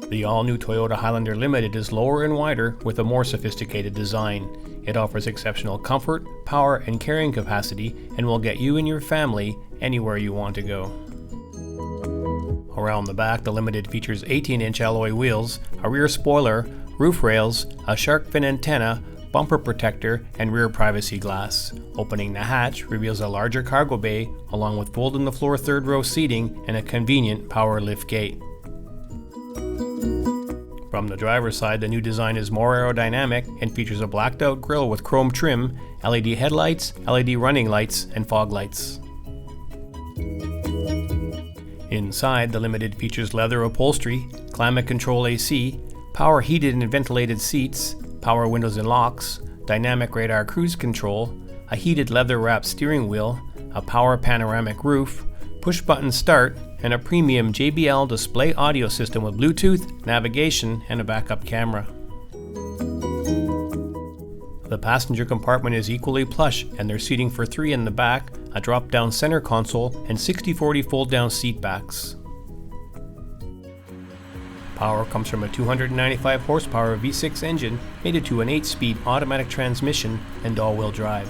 The all-new Toyota Highlander Limited is lower and wider with a more sophisticated design. It offers exceptional comfort, power, and carrying capacity and will get you and your family anywhere you want to go. Around the back, the Limited features 18-inch alloy wheels, a rear spoiler, roof rails, a shark fin antenna, bumper protector, and rear privacy glass. Opening the hatch reveals a larger cargo bay along with fold-in-the-floor third-row seating and a convenient power lift gate. From the driver's side, the new design is more aerodynamic and features a blacked-out grille with chrome trim, LED headlights, LED running lights, and fog lights. Inside, the Limited features leather upholstery, climate control AC, power heated and ventilated seats, power windows and locks, dynamic radar cruise control, a heated leather-wrapped steering wheel, a power panoramic roof, push-button start, and a premium JBL display audio system with Bluetooth, navigation, and a backup camera. The passenger compartment is equally plush, and there's seating for 3 in the back, a drop-down center console, and 60/40 fold-down seat backs. Power comes from a 295 horsepower V6 engine mated to an 8-speed automatic transmission and all-wheel drive.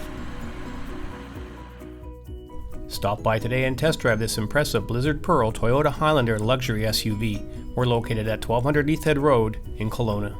Stop by today and test drive this impressive Blizzard Pearl Toyota Highlander luxury SUV. We're located at 1200 Leith Head Road in Kelowna.